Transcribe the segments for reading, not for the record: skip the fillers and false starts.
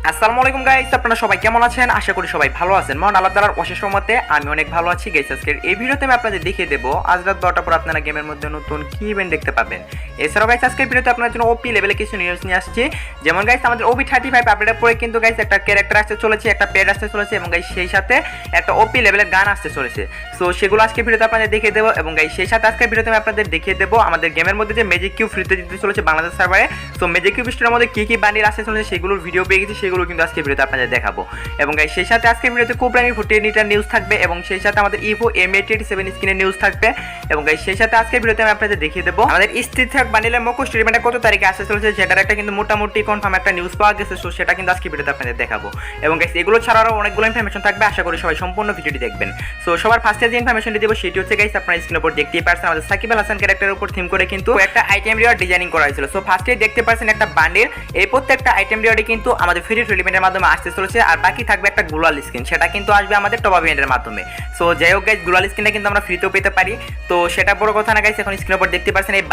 আসসালামু আলাইকুম গাইস, আপনারা সবাই কেমন আছেন? আশা করি সবাই ভালো আছেন। মহান আল্লাহ তাআলার অশেষ রহমতে আমি অনেক ভালো আছি গাইস। আজকের এই ভিডিওতে আমি আপনাদের দেখিয়ে দেব আজ রাত 12টার পর আপনারা গেমের মধ্যে নতুন কি ইভেন্ট দেখতে পাবেন। এছাড়াও গাইস আজকের ভিডিওতে আপনাদের জন্য ওপি লেভেলে কিছু নিউজ নিয়ে আসছি। যেমন গাইস আমাদের ওপি 35 আপডেটের পরে কিন্তু গাইস একটা ক্যারেক্টার আসতে চলেছে, একটা পেড আসতে চলেছে এবং গাইস সেই সাথে একটা ওপি লেভেলের গান আসতে চলেছে। সো সেগুলো আজকে ভিডিওতে আপনাদের দেখিয়ে দেব এবং গাইস সেই সাথে আজকের ভিডিওতে আমি আপনাদের দেখিয়ে দেব আমাদের গেমের মধ্যে যে ম্যাজিক কিউব ফ্রিতে দিতে চলেছে বাংলাদেশ সার্ভারে। সো ম্যাজিক কিউব স্টোরের মধ্যে কি কি বান্ডিল আসতে চলেছে সেগুলোর ভিডিও পেয়ে গেছি, সেগুলো কিন্তু আজকে ভিডিওতে আপনাদের দেখাবো। এবং গাইস সেই সাথে আজকে ভিডিওতে কোবরানি 48 নিউজ থাকবে এবং সেই সাথে আমাদের ইভো M887 স্কিনের নিউজ থাকবে এবং গাইস সেই সাথে আজকে ভিডিওতে আমি আপনাদের দেখিয়ে দেব আমাদের স্টিথাক বান্ডিলের মুখোশ ইভেন্টটা কত তারিখে আসতে চলেছে সেটার একটা কিন্তু মোটামুটি কনফার্ম একটা নিউজ পাওয়া গেছে। সো সেটা কিন্তু আজকে ভিডিওতে আপনাদের দেখাবো এবং গাইস এগুলো ছাড়াও আরো অনেকগুলো ইনফরমেশন থাকবে, আশা করি সবাই সম্পূর্ণ ভিডিওটি দেখবেন। সো সবার ফার্স্টে যে ইনফরমেশনটি দেব সেটি হচ্ছে গাইস আপনারা স্ক্রিনের উপর দেখতেই পাচ্ছেন আমাদের সাকিব আল হাসান ক্যারেক্টারের উপর থিম করে কিন্তু একটা আইটেম রিওয়ার্ড ডিজাইনিং করা হয়েছিল। সো ফার্স্টে দেখতে পাচ্ছেন একটা বান্ডিল, এই প্রত্যেকটা আইটেম রিওয়ার্ডে কিন্তু আমাদের ফ্রি ইভেন্টের মাধ্যমে আসতে চলেছে আর বাকি থাকবে একটা গ্লোবাল স্কিন, সেটা কিন্তু আসবে আমাদের টপ আপ ইভেন্টের মাধ্যমে। সো যাই হোক গাইস গ্লোবাল স্কিনটা কিন্তু আমরা ফ্রিতেও পেতে পারি, তো সেটা বড় কথা না গাইস। এখন স্ক্রিনের উপর দেখতে পাচ্ছেন এই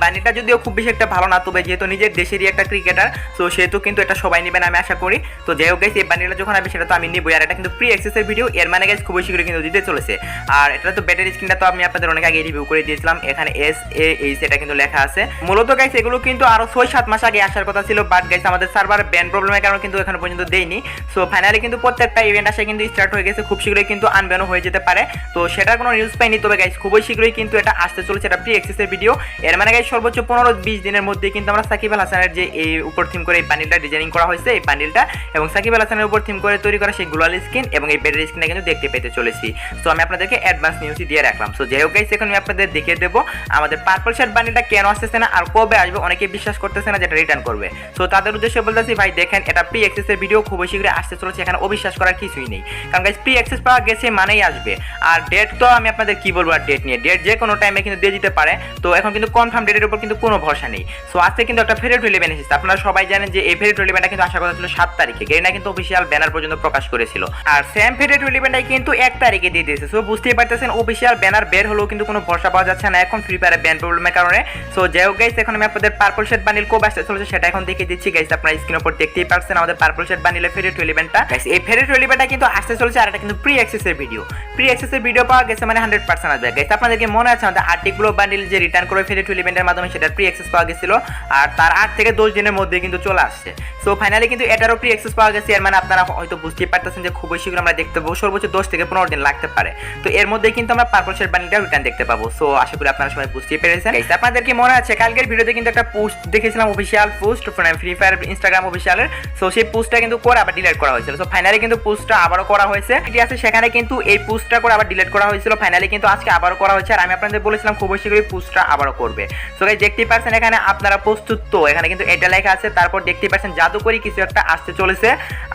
বান্ডিলটা যদিও খুব বেশি একটা ভালো না, তবে যেহেতু নিজের দেশেরই একটা ক্রিকেটার সো সেহেতু কিন্তু এটা সবাই নেবেন আমি আশা করি। তো যাই হোক গাইস এই বান্ডিলটা যখন আসবে সেটা তো আমি নিবই, আর এটা কিন্তু প্রি অ্যাক্সেসের ভিডিও, এর মানে গাইস খুবই শীঘ্রই কিন্তু দিতে চলেছে। আর এটা তো ব্যাটারি স্ক্রিনটা তো আমি আপনাদের অনেক আগে রিভিউ করে দিয়েছিলাম, এখানে SAH এটা কিন্তু লেখা আছে। মূলত গাইস এগুলো কিন্তু আরো 6-7 মাস আগে আসার কথা ছিল, বাট গাইস আমাদের সার্ভার ব্যান প্রবলেমের কারণে কিন্তু এখনো পর্যন্ত দেয়নি। সো ফাইনালি কিন্তু প্রত্যেকটা ইভেন্ট আসে কিন্তু স্টার্ট হয়ে গেছে, খুব শীঘ্রই কিন্তু আনব্যানও হয়ে যেতে পারে। তো সেটার কোনো নিউজ পাইনি, তবে গাইস খুবই শীঘ্রই কিন্তু এটা আসতে চলেছে, এটা প্রি অ্যাক্সেসের ভিডিও। এর মানে গাইস সর্বোচ্চ 15-20 দিনের মধ্যে কিন্তু আমরা সাকিব আল হাসানের যে এই উপর থিম করে এই বান্ডিলটা ডিজাইনিং করা হয়েছে, এই বান্ডিলটা এবং সাকিব আল হাসানের উপর থিম করে তৈরি করা সেই গ্লোবাল স্কিন এবং এই ব্যাটারি স্কিনটা কিন্তু দেখতে পেতে চলেছি। সো আমি আপনাদেরকে অ্যাডভান্স নিউজই দিয়ে রাখলাম। সো যাই হোক গাইস এখন আমি আপনাদের দেখিয়ে দেবো আমাদের পার্পল শার্ট বান্ডিলটা কেন আসতেছে না আর কবে আসবে, অনেকে বিশ্বাস করতেছে না যেটা রিটার্ন করবে। সো তাদের উদ্দেশ্যে বলতেছি ভাই দেখেন এটা প্রি অ্যাক্সেসের ভিডিও, খুবই শীঘ্রই আসতে চলেছে, এখানে অবিশ্বাস করার কিছুই নেই, কারণ গাইস প্রি অ্যাক্সেস পাওয়া গেছে মানেই আসবে। আর ডেট তো আমি আপনাদের কি বলবো, আর ডেট নিয়ে ডেট যে কোনো টাইমে কিন্তু দিয়ে দিতে পারে, তো এখন কিন্তু কনফার্ম ডেটের উপর কিন্তু কোনো ভরসা নেই। সো আজকে কিন্তু একটা ফেভারিট ইভেন্ট এসেছে, আপনারা সবাই জানেন যে এই ফেভারিট ইভেন্টটা কিন্তু আশা করা ছিল 7 তারিখে, গেরিনা কিন্তু অফিসিয়াল ব্যানার পর্যন্ত প্রকাশ করেছিল, আর সেম ফেভারিট ইভেন্টটাই কিন্তু 1 তারিখে দিয়ে দিয়েছে। সো বুঝতেই পারতেছেন অফিসিয়াল ব্যানার বের হলেও কিন্তু কোনো ভরসা পাওয়া যাচ্ছে না এখন ফ্রি ফায়ারের ব্যান প্রবলেমের কারণে। সো যাই হোক গাইস এখন আমি আপনাদের পার্পল শেড বান্ডিল কবে আসতে চলেছে সেটা এখন দেখিয়ে দিচ্ছি গাইস, আপনারা স্ক্রিনের উপর দেখতেই পাচ্ছেন আমাদের পার্পল শেড বান্ডিলের ফেভারিট ইভেন্টটা। গাইস এই ফেভারিট ইভেন্টটা কিন্তু আসতে চলেছে আর এটা কিন্তু প্রি অ্যাক্সেসের ভিডিও, প্রি অ্যাক্সেসের ভিডিও পাওয়া গেছে মানে 100% আসবে গাইস। আপনাদেরকে মনে আছে আমাদের আর্টিকুলো বান্ডিল যে রিটার্ন করে ফেভারিট ইভেন্টের মাধ্যমে সেটার প্রি অ্যাক্সেস পাওয়া গেছিল আর তার 8 থেকে 10 দিনের মধ্যে কিন্তু চলে আসছে। সো ফাইনালি কিন্তু এটারও প্রি অ্যাক্সেস পাওয়া গেছে, এর মানে আপনারা হয়তো বুঝতেই পারতেছেন যে খুবই শীঘ্র আমরা দেখতে পাবো, সর্বোচ্চ 10 থেকে 15 দিন লাগতে পারে। তো এর মধ্যে কিন্তু আমরা পার্পল শেড বান্ডিলটা রিটার্ন দেখতে পাবো। সো আশা করি আপনারা সবাই বুঝতেই পেরেছেন গাইস। আপনাদেরকে মনে আছে কালকের ভিডিওতে কিন্তু একটা পোস্ট দেখেছিলাম, official post free fire Instagram অফিসিয়ালের। সো সেই পোস্টটা কিন্তু করে আবার ডিলিট করা হয়েছিল। সো ফাইনালি কিন্তু পোস্টটা আবারও করা হয়েছে, ঠিক আছে সেখানে কিন্তু এই পোস্টটা করে আবার ডিলিট করা হয়েছিল, ফাইনালি কিন্তু আজকে আবারও করা হয়েছে আর আমি আপনাদের বলেছিলাম খুবই শীঘ্রই পোস্টটা আবারও করবে। সো গাইস দেখতেই পাচ্ছেন এখানে আপনারা প্রস্তুত, তো এখানে কিন্তু এটা লেখা আছে, তারপর দেখতেই পাচ্ছেন জাদুকরি কিছু একটা আসতে চলেছে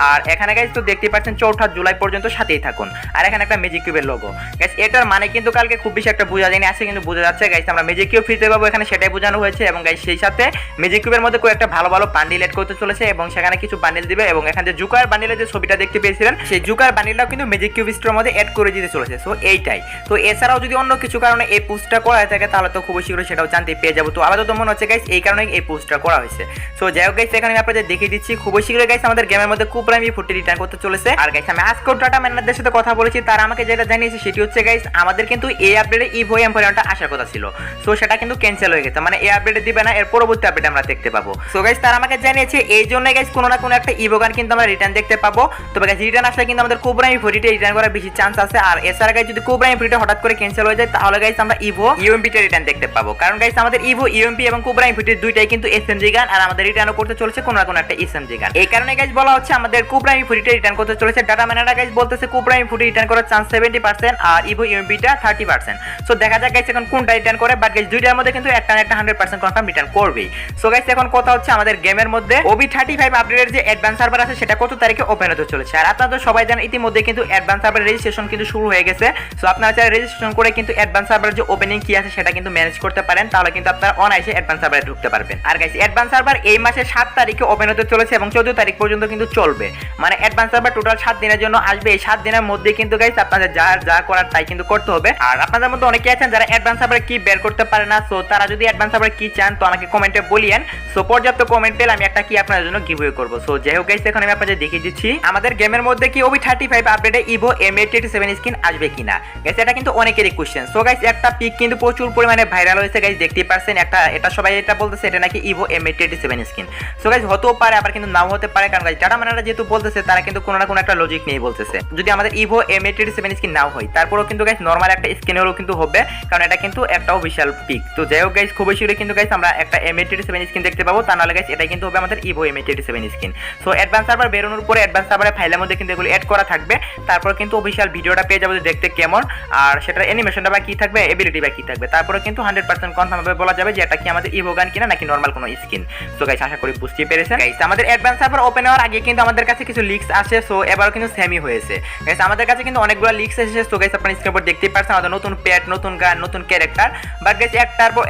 আর এখানে গাইস তো দেখতেই পাচ্ছেন 4 জুলাই পর্যন্ত সাথেই থাকুন আর এখানে একটা ম্যাজিক কিউবের লোগো। গাইস এটার মানে কিন্তু কালকে খুব বেশি একটা বোঝা যায়নি, আজকে কিন্তু বোঝা যাচ্ছে গাইস আমরা ম্যাজিক কিউব ফ্রিতে পাবো, এখানে সেটাই বোঝানো হয়েছে। এবং গাইস সেই সাথে ম্যাজিক কিউবের মধ্যে একটা ভালো ভালো বান্ডিল এড করতে চলেছে এবং সেখানে কিছু বান্ডিল দিবে এবং এখানে যে জুকার বান্ডিলের যে ছবিটা দেখতে পেয়েছিলেন সেই জুকার বান্ডিলটাও কিন্তু ম্যাজিক কিউব স্টোরের মধ্যে এড করে দিতে চলেছে। সো এইটাই, তো এছাড়াও যদি অন্য কিছু কারণে এই পোস্টটা করা হয়ে থাকে তাহলে তো খুবই শীঘ্রই সেটাও জানতে পেয়ে যাবো। তো আলাদা তো মনে হচ্ছে গাইস এই কারণে এই পোস্টটা করা হয়েছে। সো যাই হোক গাইস এখানে আমি আপনাদের দেখিয়ে দিচ্ছি খুবই শীঘ্রই গাইস আমাদের গেমের মধ্যে কুপ্রাইমি 40 রিটার্ন করতে চলেছে। আর গাইস আমি আজকেও ডাটা ম্যানেজারদের সাথে কথা বলেছি, তারা আমাকে যেটা জানিয়েছে সেটি হচ্ছে গাইস আমাদের কিন্তু এই আপডেটে ইভো এম্পোরিয়ামটা আসার কথা ছিল, সো সেটা কিন্তু ক্যান্সেল হয়ে গেছে, মানে এই আপডেটে দিবে না, এর পরবর্তী আপডেট আমরা দেখতে পাবো। সো গাইস তারা আমাকে জানিয়েছে এই জন্য গাইস কোনো না কোনো একটা ইভো গান কিন্তু আমরা রিটার্ন দেখতে পাবো। তবে গাইস রিটার্ন আসলে কিন্তু আমাদের কুপ্রাইমি 40টা রিটার্ন করার বেশি চান্স আছে। আর এছাড়া গাইস যদি কুপ্রাইমি 40টা হঠাৎ করে ক্যান্সেল হয়ে যায় তাহলে গাইস আমরা ইভো ইউএমপিটা রিটার্ন দেখতে পাবো, কারণ গাইস আমাদের ইভো ইউএমপি এবং কুপ্রাইমি 40 দুইটাই কিন্তু এসএমজি গান আর আমাদের রিটার্নও করতে চলেছে কোনো না কোনো একটা এসএমজি গান। এই কারণে গাইস বলা হচ্ছে আমাদের কুপ্রাইমি 40টা রিটার্ন করতে চলেছে। ডাটা ম্যানেজার গাইস বলতেছে কুপ্রাইমি 40 রিটার্ন করার চান্স 70% আর ইভো ইউএমপিটা 30%। সো দেখা যাক গাইস এখন কোনটা রিটার্ন করে, বাট গাইস দুইটার মধ্যে কিন্তু একটা 100% কনফার্ম রিটার্ন করবেই। সো গাইস এখন কথা হচ্ছে আমাদের গেমের মধ্যে ওবি 35 আপডেটের যে অ্যাডভান্স সার্ভার আছে সেটা কত তারিখে ওপেন হতে চলেছে। আর আপনারা তো সবাই জানেন ইতিমধ্যে কিন্তু অ্যাডভান্স সার্ভার রেজিস্ট্রেশন কিন্তু শুরু হয়ে গেছে। সো আপনারা চাইলে রেজিস্ট্রেশন করে কিন্তু অ্যাডভান্স সার্ভারের যে ওপেনিং কি আছে সেটা কিন্তু ম্যানেজ করতে পারেন, তাহলে কিন্তু আপনারা অনায়াসে অ্যাডভান্স সার্ভারে ঢুকতে পারবেন। আর গাইস অ্যাডভান্স সার্ভার এই মাসের 7 তারিখে ওপেন হতে চলেছে এবং 14 তারিখ পর্যন্ত কিন্তু চলবে, মানে অ্যাডভান্স সার্ভার টোটাল 7 দিনের জন্য আসবে। এই 7 দিনের মধ্যে কিন্তু গাইস আপনাদের যা করার তাই কিন্তু করতে হবে। আর আপনাদের মধ্যে অনেকে আছেন যারা অ্যাডভান্স সার্ভারে কি বের করতে পারে না, সো তারা যদি অ্যাডভান্স সার্ভারে কি চান তো আমাকে কমেন্টে বলিয়েন। সো পর্যাপ্ত কমেন্ট পেলে আমি একটা কি আপনাদের জন্য গিভওয়ে করব। সো যাই হোক গাইস, এখন আমি আপনাদের দেখিয়ে দিচ্ছি আমাদের গেমের মধ্যে কি OB35 আপডেটে ইভো M887 স্কিন আসবে কিনা। গাইস এটা কিন্তু অনেকেরই কোশ্চেন। সো গাইস একটা পিক কিন্তু প্রচুর পরিমাণে ভাইরাল হয়েছে গাইস, দেখতেই পারছেন। এটা সবাই এটা বলতেছে এটা নাকি Ivo M887 skin. So guys হতেও পারে, আবার কিন্তু নাও হতে পারে, কারণ গাইস ডাটা মাইনাররা যেহেতু বলতেছে তারা কিন্তু কোনো না কোনো একটা লজিক নিয়ে বলতেছে। যদি আমাদের ইভো M887 স্কিন নাও হয়, তারপরেও কিন্তু গাইস নরমাল একটা স্কিন হলেও কিন্তু হবে, কারণ এটা কিন্তু একটা অফিশিয়াল পিক। তো যাই হোক গাইস, খুবই শিগগিরই কিন্তু গাইস আমরা একটা M887 স্কিন দেখতে পাবো। তা নাহলে গাইস এটাই কিন্তু হবে আমাদের Evo M887 skin. So advance server বেরোনোর পরে অ্যাডভান্স সার্ভারের ফাইলের মধ্যে কিন্তু এগুলো অ্যাড করা থাকবে, তারপর কিন্তু অফিশিয়াল ভিডিওটা পেয়ে যাবে দেখতে কেমন, আর সেটার অ্যানিমেশনটা বা কি থাকবে, এবিলিটি বা কি থাকবে, তারপরে কিন্তু 100% কনফার্ম ভাবে বলা যাবে যে এটা কি আমাদের ইভো গান কিনা নাকি নরমাল কোনো স্কিন। সো গাইস আশা করি বুঝতে পেরেছেন। গাইস আমাদের অ্যাডভান্স সার্ভার ওপেন হওয়ার আগে কিন্তু আমাদের কাছে কিছু লিক্স আসে। সো এবারও কিন্তু সেমই হয়েছে গাইস, আমাদের কাছে কিন্তু অনেকগুলো লিক্স এসেছে। সো গাইস আপনারা স্ক্রিনে দেখতেই পাচ্ছেন আমাদের নতুন প্যাট, নতুন গান, নতুন ক্যারেক্টার, বাট গাইস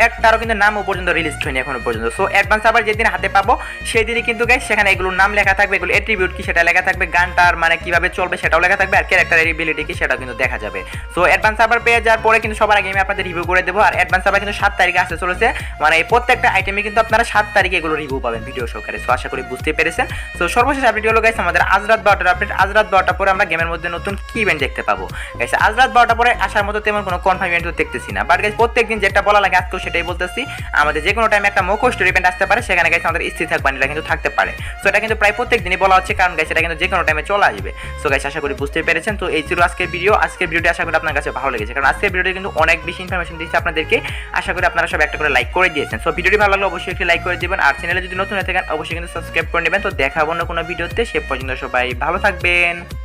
একটারও কিন্তু নাম পর্যন্ত রিলিজ হয়নি এখনো পর্যন্ত। সো অ্যাডভান্স সার্ভার যেদিন হাতে পাবো সেই দিনই কিন্তু গাইস সেখানে এগুলোর নাম লেখা থাকবে, এগুলো অ্যাট্রিবিউট কি সেটা লেখা থাকবে, গানটার মানে কিভাবে চলবে সেটাও লেখা থাকবে, আর ক্যারেক্টারের এবিলিটি কি সেটাও কিন্তু দেখা যাবে। সো অ্যাডভান্স সার্ভার পেয়ে যাওয়ার পরে কিন্তু সবার আগে আমি আপনাদের রিভিউ করে দেবো। আর অ্যাডভান্স সার্ভার কিন্তু 7 তারিখে আসতে চলেছে, মানে এই প্রত্যেকটা আইটেমে কিন্তু আপনারা 7 তারিখে এগুলো রিভিউ পাবেন ভিডিও সহকারে। সো আশা করি বুঝতে পেরেছেন। সো সর্বশেষ আপডেট হলো গাইস আমাদের আজ রাত 12টার আপডেট। আজ রাত 12টা পরে আমরা গেমের মধ্যে নতুন কি ইভেন্ট দেখতে পাবো। গাইস আজ রাত 12টা পরে আসার মতো তেমন কোনো কনফার্ম ইভেন্ট তো দেখতেছি না, বাট গাইস প্রত্যেকদিন যেটা বলা লাগে আজকেও সেটাই বলতেছি, আমাদের যে কোনো টাইমে একটা মুখোশ ইভেন্ট আসতে পারে, সেখানে গাইস আমাদের স্থির থাকবে না কিন্তু থাকতে পারে। সো এটা কিন্তু প্রায় প্রত্যেক দিনই বলা হচ্ছে, কারণ গাইস এটা কিন্তু যে কোনো টাইমে চলে আসবে। সো গাইস আশা করি বুঝতে পেরেছেন। তো এই ছিল আজকের ভিডিও। আজকের ভিডিওটি আশা করি আপনার কাছে ভালো লেগেছে, কারণ আজকের ভিডিওটি কিন্তু অনেক বেশি ইনফরমেশন দিচ্ছে আপনাদেরকে। আশা করি আপনারা সব একটা করে লাইক করে দিয়েছেন। সো ভিডিওটি ভালো লাগলে অবশ্যই একটি লাইক করে দিবেন, আর চ্যানেলে যদি নতুন হয়ে থাকেন অবশ্যই কিন্তু সাবস্ক্রাইব করে নেবেন। তো দেখা অন্য কোনো ভিডিওতে, সে পর্যন্ত সবাই ভালো থাকবেন।